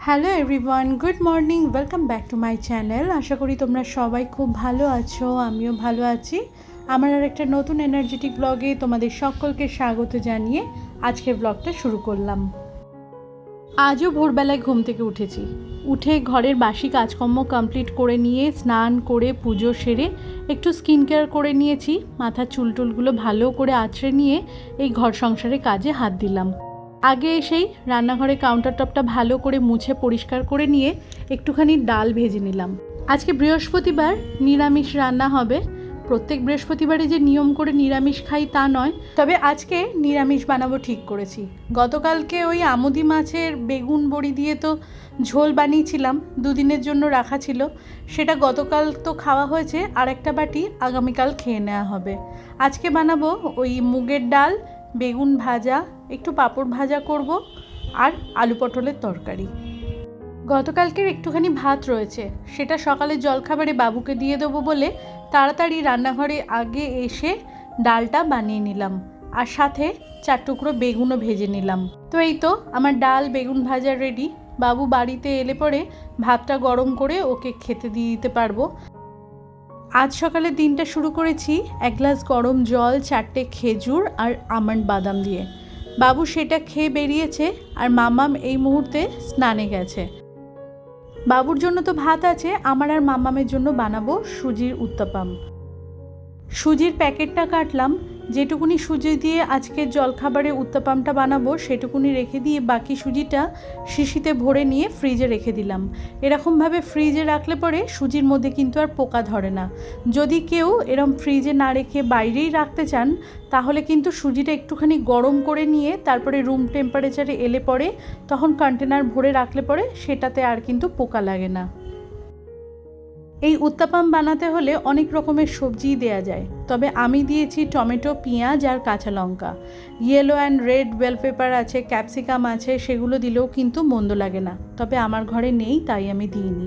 Hello everyone, good morning, welcome back to my channel. আশা করি তোমরা সবাই খুব ভালো আছো, আমিও ভালো আছি। আমার আর একটা নতুন এনার্জেটিক ব্লগে তোমাদের সকলকে স্বাগত জানিয়ে আজকের ব্লগটা শুরু করলাম। আজও ভোরবেলায় ঘুম থেকে উঠে ঘরের বাসি কাজকর্ম কমপ্লিট করে নিয়ে স্নান করে পুজো সেরে একটু স্কিন কেয়ার করে নিয়েছি। মাথার চুলটুলগুলো ভালো করে আঁচড়ে নিয়ে এই ঘর সংসারে কাজে হাত দিলাম। আগে এসেই রান্নাঘরে কাউন্টার টপটা ভালো করে মুছে পরিষ্কার করে নিয়ে একটুখানি ডাল ভেজে নিলাম। আজকে বৃহস্পতিবার, নিরামিষ রান্না হবে। প্রত্যেক বৃহস্পতিবারে যে নিয়ম করে নিরামিষ খাই তা নয়, তবে আজকে নিরামিষ বানাবো ঠিক করেছি। গতকালকে ওই আমুদি মাছের বেগুন বড়ি দিয়ে তো ঝোল বানিয়েছিলাম, দুদিনের জন্য রাখা ছিল। সেটা গতকাল তো খাওয়া হয়েছে, আর একটা বাটি আগামীকাল খেয়ে নেওয়া হবে। আজকে বানাবো ওই মুগের ডাল, বেগুন ভাজা, একটু পাঁপড় ভাজা করব, আর আলু পটলের তরকারি। গতকালকের একটুখানি ভাত রয়েছে, সেটা সকালে জলখাবারে বাবুকে দিয়ে দেবো বলে তাড়াতাড়ি রান্নাঘরে আগে এসে ডালটা বানিয়ে নিলাম, আর সাথে 4 টুকরো বেগুনও ভেজে নিলাম। তো এই তো আমার ডাল বেগুন ভাজা রেডি। বাবু বাড়িতে এলে পরে ভাতটা গরম করে ওকে খেতে দিয়ে দিতে পারবো। আজ সকালে দিনটা শুরু করেছি 1 গ্লাস গরম জল, 4টে খেজুর আর আমন্ড বাদাম দিয়ে। বাবু সেটা খেয়ে বেরিয়েছে, আর মামাম এই মুহূর্তে স্নানে গেছে। বাবুর জন্য তো ভাত আছে, আমার আর মামামের জন্য বানাবো সুজির উত্তাপাম। সুজির প্যাকেটটা কাটলাম। যেটুকুনি সুজি দিয়ে আজকের জলখাবারে উত্তাপামটা বানাবো সেটুকুনি রেখে দিয়ে বাকি সুজিটা শিশিতে ভরে নিয়ে ফ্রিজে রেখে দিলাম। এরকমভাবে ফ্রিজে রাখলে পরে সুজির মধ্যে কিন্তু আর পোকা ধরে না। যদি কেউ এরম ফ্রিজে না রেখে বাইরেই রাখতে চান, তাহলে কিন্তু সুজিটা একটুখানি গরম করে নিয়ে তারপরে রুম টেম্পারেচারে এলে পরে তখন কন্টেনার ভরে রাখলে পরে সেটাতে আর কিন্তু পোকা লাগে না। এই উত্তাপাম বানাতে হলে অনেক রকমের সবজি দেয়া যায়, তবে আমি দিয়েছি টমেটো, পেঁয়াজ আর কাঁচা লঙ্কা। Yellow and red bell pepper আছে, ক্যাপসিকাম আছে, সেগুলো দিলেও কিন্তু মন্দ লাগে না, তবে আমার ঘরে নেই তাই আমি দিইনি।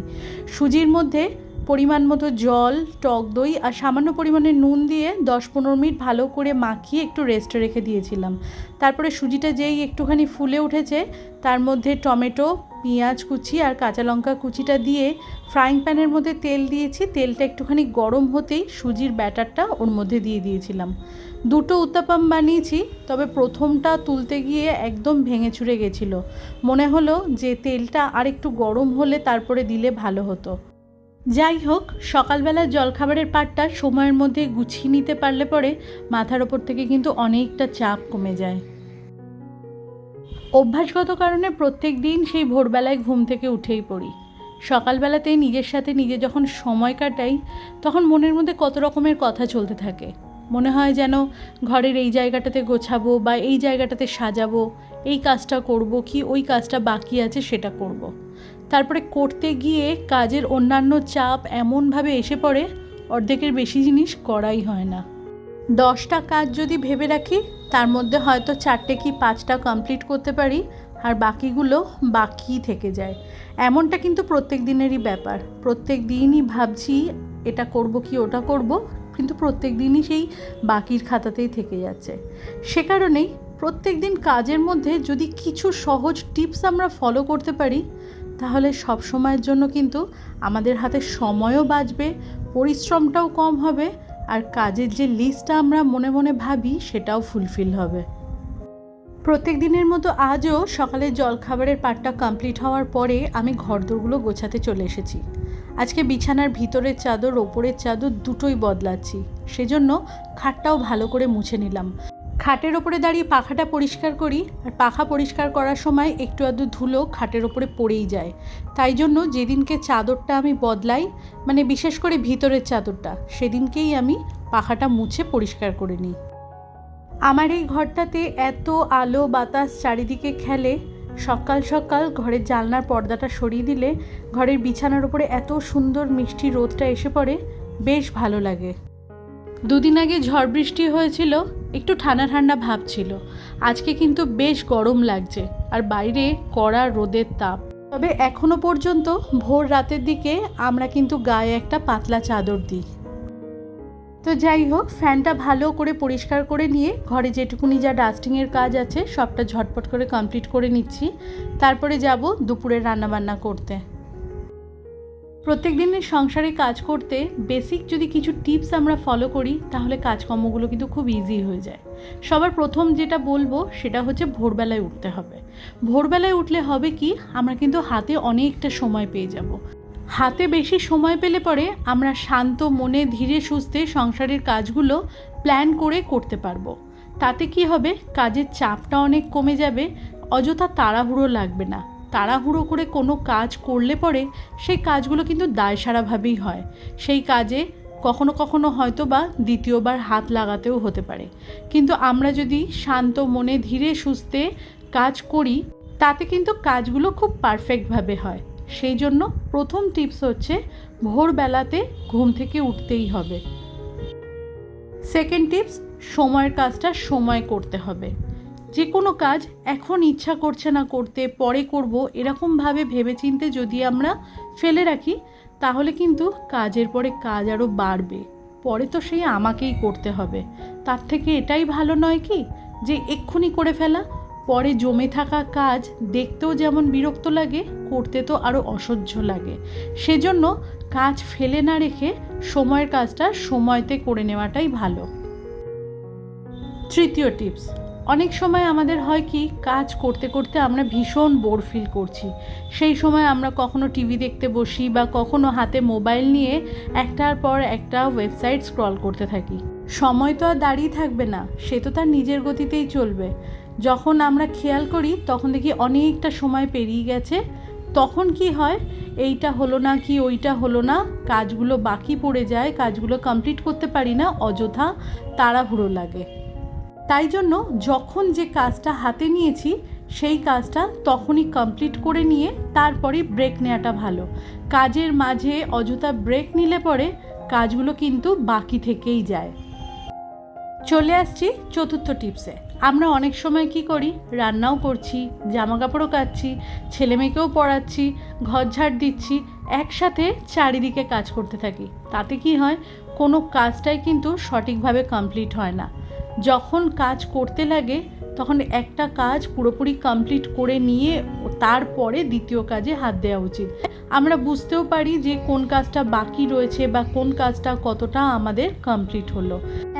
সুজির মধ্যে পরিমাণ মতো জল, টক দই আর সামান্য পরিমাণে নুন দিয়ে 10-15 মিনিট ভালো করে মাখিয়ে একটু রেস্টে রেখে দিয়েছিলাম। তারপরে সুজিটা যেই একটুখানি ফুলে উঠেছে, তার মধ্যে টমেটো, পেঁয়াজ কুচি আর কাঁচা লঙ্কা কুচিটা দিয়ে ফ্রাইং প্যানের মধ্যে তেল দিয়েছি। তেলটা একটুখানি গরম হতেই সুজির ব্যাটারটা ওর মধ্যে দিয়ে দিয়েছিলাম। 2টো উত্তাপাম বানিয়েছি, তবে প্রথমটা তুলতে গিয়ে একদম ভেঙে চুরে গেছিলো। মনে হলো যে তেলটা আর একটু গরম হলে তারপরে দিলে ভালো হতো। যাই হোক, সকালবেলার জলখাবারের পাটটা সময়ের মধ্যে গুছিয়ে নিতে পারলে পরে মাথার ওপর থেকে কিন্তু অনেকটা চাপ কমে যায়। অভ্যাসগত কারণে প্রত্যেক দিন সেই ভোরবেলায় ঘুম থেকে উঠেই পড়ি। সকালবেলাতে নিজের সাথে নিজে যখন সময় কাটাই, তখন মনের মধ্যে কত রকমের কথা চলতে থাকে। মনে হয় যেন ঘরের এই জায়গাটাতে গোছাবো বা এই জায়গাটাতে সাজাবো, এই কাজটা করব কি ওই কাজটা বাকি আছে সেটা করব। তারপরে করতে গিয়ে কাজের অন্যান্য চাপ এমনভাবে এসে পড়ে, অর্ধেকের বেশি জিনিস করাই হয় না। 10টা কাজ যদি ভেবে রাখি, তার মধ্যে হয়তো 4টে কি 5টা কমপ্লিট করতে পারি, আর বাকিগুলো বাকি থেকে যায়। এমনটা কিন্তু প্রত্যেক দিনেরই ব্যাপার। প্রত্যেক দিনই ভাবছি এটা করব কি ওটা করব, কিন্তু প্রত্যেক দিনই সেই বাকির খাতাতেই থেকে যাচ্ছে। সে কারণেই প্রত্যেক দিন কাজের মধ্যে যদি কিছু সহজ টিপস আমরা ফলো করতে পারি, তাহলে সব সময়ের জন্য কিন্তু আমাদের হাতে সময়ও বাঁচবে, পরিশ্রমটাও কম হবে, আর কাজের যে লিস্টটা আমরা মনে মনে ভাবি সেটাও ফুলফিল হবে। প্রত্যেক দিনের মতো আজও সকালের জলখাবারের পাটটা কমপ্লিট হওয়ার পরে আমি ঘরদোরগুলো গোছাতে চলে এসেছি। আজকে বিছানার ভিতরের চাদর, ওপরের চাদর দুটোই বদলাচ্ছি, সেজন্য খাটটাও ভালো করে মুছে নিলাম। খাটের ওপরে দাঁড়িয়ে পাখাটা পরিষ্কার করি, আর পাখা পরিষ্কার করার সময় একটু আধটু ধুলো খাটের ওপরে পড়েই যায়। তাই জন্য যেদিনকে চাদরটা আমি বদলাই, মানে বিশেষ করে ভিতরের চাদরটা, সেদিনকেই আমি পাখাটা মুছে পরিষ্কার করে নিই। আমার এই ঘরটাতে এত আলো বাতাস চারিদিকে খেলে, সকাল সকাল ঘরের জানলার পর্দাটা সরিয়ে দিলে ঘরের বিছানার উপরে এত সুন্দর মিষ্টি রোদটা এসে পড়ে, বেশ ভালো লাগে। 2 দিন আগে ঝড় বৃষ্টি হয়েছিল, একটু ঠান্ডা ঠান্ডা ভাব ছিল। আজকে কিন্তু বেশ গরম লাগছে, আর বাইরে কড়া রোদের তাপ। তবে এখনো পর্যন্ত ভোর রাতের দিকে আমরা কিন্তু গায়ে একটা পাতলা চাদর দিই। তো যাই হোক, ফ্যানটা ভালো করে পরিষ্কার করে নিয়ে ঘরে যেটুকুনি যা ডাস্টিংয়ের কাজ আছে সবটা ঝটপট করে কমপ্লিট করে নিচ্ছি। তারপরে যাব দুপুরে রান্নাবান্না করতে। প্রত্যেক দিনের সংসারে কাজ করতে বেসিক যদি কিছু টিপস আমরা ফলো করি তাহলে কাজকর্মগুলো কিন্তু খুব ইজি হয়ে যায়। সবার প্রথম যেটা বলবো সেটা হচ্ছে ভোরবেলায় উঠতে হবে। ভোরবেলায় উঠলে হবে কি, আমরা কিন্তু হাতে অনেকটা সময় পেয়ে যাব। হাতে বেশি সময় পেলে পরে আমরা শান্ত মনে ধীরে সুস্থে সংসারের কাজগুলো প্ল্যান করে করতে পারবো। তাতে কি হবে, কাজের চাপটা অনেক কমে যাবে, অযথা তাড়াহুড়ো লাগবে না। তাড়াহুড়ো করে কোনো কাজ করলে পরে সেই কাজগুলো কিন্তু দায়সারাভাবেই হয়। সেই কাজে কখনো কখনো হয়তো বা দ্বিতীয়বার হাত লাগাতেও হতে পারে। কিন্তু আমরা যদি শান্ত মনে ধীরে সুস্থে কাজ করি তাতে কিন্তু কাজগুলো খুব পারফেক্টভাবে হয়। সেই জন্য প্রথম টিপস হচ্ছে ভোরবেলাতে ঘুম থেকে উঠতেই হবে। সেকেন্ড টিপস, সময়ের কাজটা সময় করতে হবে। যে কোনো কাজ এখন ইচ্ছা করছে না করতে, পরে করব, এরকমভাবে ভেবেচিন্তে যদি আমরা ফেলে রাখি তাহলে কিন্তু কাজের পরে কাজ আরও বাড়বে, পরে তো সেই আমাকেই করতে হবে। তার থেকে এটাই ভালো নয় কি যে এক্ষুনি করে ফেলা? পরে জমে থাকা কাজ দেখতেও যেমন বিরক্ত লাগে, করতে তো আরও অসহ্য লাগে। সেজন্য কাজ ফেলে না রেখে সময়ের কাজটা সময়তে করে নেওয়াটাই ভালো। তৃতীয় টিপস, অনেক সময় আমাদের হয় কি, কাজ করতে করতে আমরা ভীষণ বোর ফিল করছি। সেই সময় আমরা কখনো টিভি দেখতে বসি বা কখনো হাতে মোবাইল নিয়ে একটার পর একটা ওয়েবসাইট স্ক্রল করতে থাকি। সময় তো আর দাঁড়িয়ে থাকবে না, সে তো তার নিজের গতিতেই চলবে। যখন আমরা খেয়াল করি তখন দেখি অনেকটা সময় পেরিয়ে গেছে। তখন কি হয়, এইটা হলো না কি ওইটা হলো না, কাজগুলো বাকি পড়ে যায়, কাজগুলো কমপ্লিট করতে পারি না, অযথা তাড়াহুড়ো লাগে। তাই জন্য যখন যে কাজটা হাতে নিয়েছি সেই কাজটা তখনই কমপ্লিট করে নিয়ে তারপরে ব্রেক নেওয়াটা ভালো। কাজের মাঝে অযথা ব্রেক নিলে পরে কাজগুলো কিন্তু বাকি থেকেই যায়। চলে আসছি চতুর্থ টিপসে। আমরা অনেক সময় কি করি, রান্নাও করছি, জামা কাপড়ও কাচ্ছি, ছেলে মেয়েকেও পড়াচ্ছি, ঘর ঝাড় দিচ্ছি, একসাথে চারিদিকে কাজ করতে থাকি। তাতে কি হয়, কোনো কাজটাই কিন্তু সঠিকভাবে কমপ্লিট হয় না। যখন কাজ করতে লাগে তখন একটা কাজ পুরোপুরি কমপ্লিট করে নিয়ে তারপরে দ্বিতীয় কাজে হাত দেওয়া উচিত। আমরা বুঝতেও পারি যে কোন কাজটা বাকি রয়েছে বা কোন কাজটা কতটা আমাদের কমপ্লিট হলো।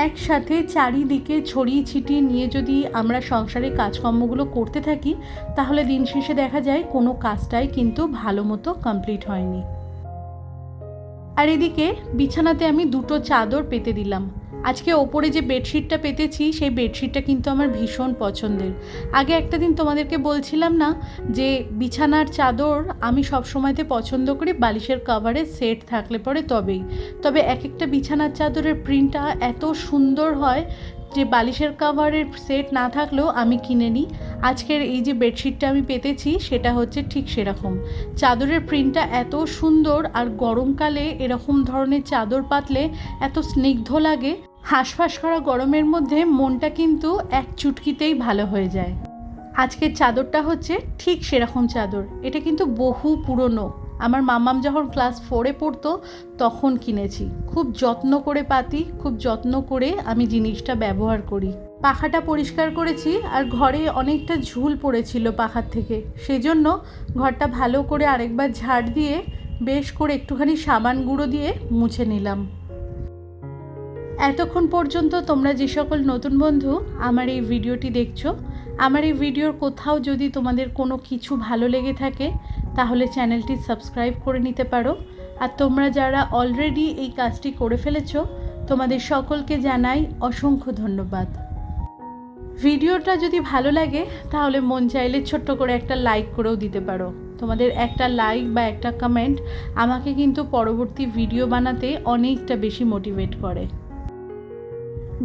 একসাথে চারিদিকে ছড়িয়ে ছিটিয়ে নিয়ে যদি আমরা সংসারে কাজকর্মগুলো করতে থাকি তাহলে দিন শেষে দেখা যায় কোনো কাজটাই কিন্তু ভালো মতো কমপ্লিট হয়নি। আর এদিকে বিছানাতে আমি দুটো চাদর পেতে দিলাম। আজকে ওপরে যে বেডশিটটা পেতেছি সেই বেডশিটটা কিন্তু আমার ভীষণ পছন্দের। আগে একটা দিন তোমাদেরকে বলছিলাম না যে বিছানার চাদর আমি সব সময়তে পছন্দ করি বালিশের কভারের সেট থাকলে পরে তবে এক একটা বিছানার চাদরের প্রিন্টটা এত সুন্দর হয় যে বালিশের কভারের সেট না থাকলেও আমি কিনে নিই। আজকের এই যে বেডশিটটা আমি পেতেছি সেটা হচ্ছে ঠিক সেরকম। চাদরের প্রিন্টটা এত সুন্দর, আর গরমকালে এরকম ধরনের চাদর পাতলে এত স্নিগ্ধ লাগে, হাঁসফাঁস করা গরমের মধ্যে মনটা কিন্তু এক চুটকিতেই ভালো হয়ে যায়। আজকের চাদরটা হচ্ছে ঠিক সেরকম চাদর। এটা কিন্তু বহু পুরনো, আমার মামাম যখন ক্লাস 4-এ পড়তো তখন কিনেছি। খুব যত্ন করে পাতি, খুব যত্ন করে আমি জিনিসটা ব্যবহার করি। পাখাটা পরিষ্কার করেছি আর ঘরে অনেকটা ঝুল পড়েছিল পাখার থেকে, সেজন্য ঘরটা ভালো করে আরেকবার ঝাড় দিয়ে বেশ করে একটুখানি সাবান গুঁড়ো দিয়ে মুছে নিলাম। এতক্ষণ পর্যন্ত তোমরা যে সকল নতুন বন্ধু আমার এই ভিডিওটি দেখছো, আমার এই ভিডিওর কোথাও যদি তোমাদের কোনো কিছু ভালো লেগে থাকে তাহলে চ্যানেলটি সাবস্ক্রাইব করে নিতে পারো। আর তোমরা যারা অলরেডি এই কাজটি করে ফেলেছো তোমাদের সকলকে জানাই অসংখ্য ধন্যবাদ। ভিডিওটা যদি ভালো লাগে তাহলে মন চাইলে ছোট্ট করে একটা লাইক করেও দিতে পারো। তোমাদের একটা লাইক বা একটা কমেন্ট আমাকে কিন্তু পরবর্তী ভিডিও বানাতে অনেকটা বেশি মোটিভেট করে।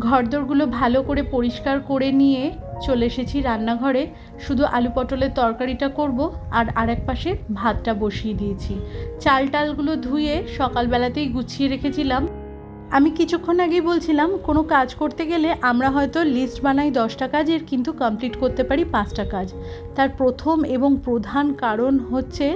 ঘরদোরগুলো ভালো করে পরিষ্কার করে নিয়ে চলে এসেছি রান্নাঘরে। শুধু আলু পটলের তরকারিটা করব আর আরেক পাশে ভাতটা বসিয়ে দিয়েছি। চাল টালগুলো ধুয়ে সকালবেলাতেই গুছিয়ে রেখেছিলাম। আমি কিছুক্ষণ আগেই বলছিলাম কোনো কাজ করতে গেলে আমরা হয়তো লিস্ট বানাই 10টা কাজের, কিন্তু কমপ্লিট করতে পারি 5টা কাজ। তার প্রথম এবং প্রধান কারণ হচ্ছে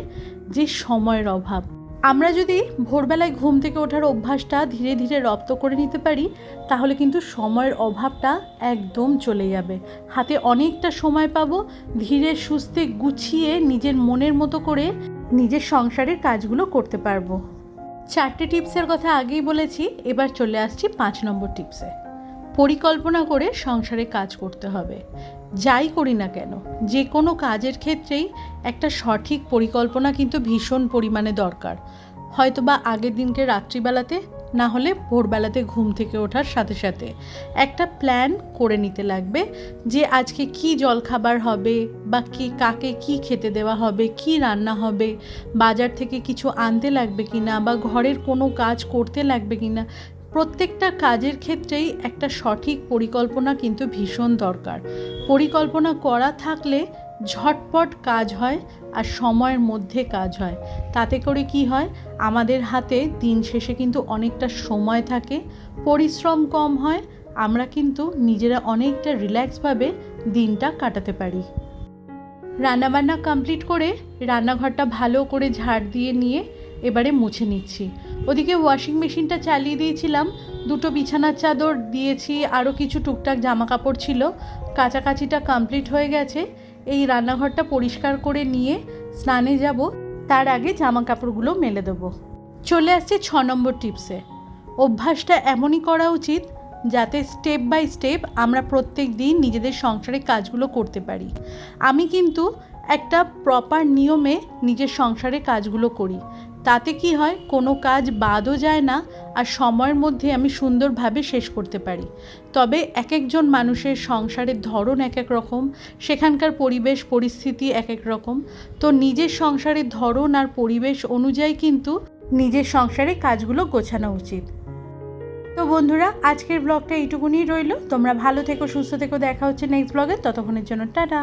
যে সময়ের অভাব। আমরা যদি ভোরবেলায় ঘুম থেকে ওঠার অভ্যাসটা ধীরে ধীরে রপ্ত করে নিতে পারি, তাহলে কিন্তু সময়ের অভাবটা একদম চলে যাবে। হাতে অনেকটা সময় পাবো, ধীরে সুস্থে গুছিয়ে নিজের মনের মতো করে নিজের সংসারের কাজগুলো করতে পারবো। 4টে টিপসের কথা আগেই বলেছি, এবার চলে আসছি 5 নম্বর টিপসে। পরিকল্পনা করে সংসারে কাজ করতে হবে। যাই করি না কেন, যে কোনো কাজের ক্ষেত্রেই একটা সঠিক পরিকল্পনা কিন্তু ভীষণ পরিমাণে দরকার। হয়তো বা আগের দিনকে রাত্রিবেলাতে, না হলে ভোরবেলাতে ঘুম থেকে ওঠার সাথে সাথে একটা প্ল্যান করে নিতে লাগবে যে আজকে কি জলখাবার হবে, বা কাকে কি খেতে দেওয়া হবে, কি রান্না হবে, বাজার থেকে কিছু আনতে লাগবে কিনা, বা ঘরের কোনো কাজ করতে লাগবে কিনা। প্রত্যেকটা কাজের ক্ষেত্রেই একটা সঠিক পরিকল্পনা কিন্তু ভীষণ দরকার। পরিকল্পনা করা থাকলে ঝটপট কাজ হয় আর সময়ের মধ্যে কাজ হয়। তাতে করে কি হয়, আমাদের হাতে দিন শেষে কিন্তু অনেকটা সময় থাকে, পরিশ্রম কম হয়, আমরা কিন্তু নিজেরা অনেকটা রিল্যাক্সভাবে দিনটা কাটাতে পারি। রান্নাবান্না কমপ্লিট করে রান্নাঘরটা ভালো করে ঝাড় দিয়ে নিয়ে এবারে মুছে নিচ্ছি। ওদিকে ওয়াশিং মেশিনটা চালিয়ে দিয়েছিলাম, 2টো বিছানার চাদর দিয়েছি, আরও কিছু টুকটাক জামা কাপড় ছিল, কাচাকাচিটা কমপ্লিট হয়ে গেছে। এই রান্নাঘরটা পরিষ্কার করে নিয়ে স্নানে যাব, তার আগে জামা কাপড়গুলো মেলে দেবো। চলে আসছে 6 নম্বর টিপসে। অভ্যাসটা এমনই করা উচিত যাতে স্টেপ বাই স্টেপ আমরা প্রত্যেক দিন নিজেদের সংসারে কাজগুলো করতে পারি। আমি কিন্তু একটা প্রপার নিয়মে নিজের সংসারে কাজগুলো করি। তাতে কি হয়, কোনো কাজ বাদও যায় না, আর সময়ের মধ্যে আমি সুন্দরভাবে শেষ করতে পারি। তবে এক একজন মানুষের সংসারের ধরন এক এক রকম, সেখানকার পরিবেশ পরিস্থিতি এক এক রকম। তো নিজের সংসারের ধরন আর পরিবেশ অনুযায়ী কিন্তু নিজের সংসারে কাজগুলো গোছানো উচিত। তো বন্ধুরা, আজকের ব্লগটা এইটুকুনি রইল। তোমরা ভালো থেকো, সুস্থ থেকো, দেখা হচ্ছে নেক্সট ব্লগে। ততক্ষণের জন্য টাটা।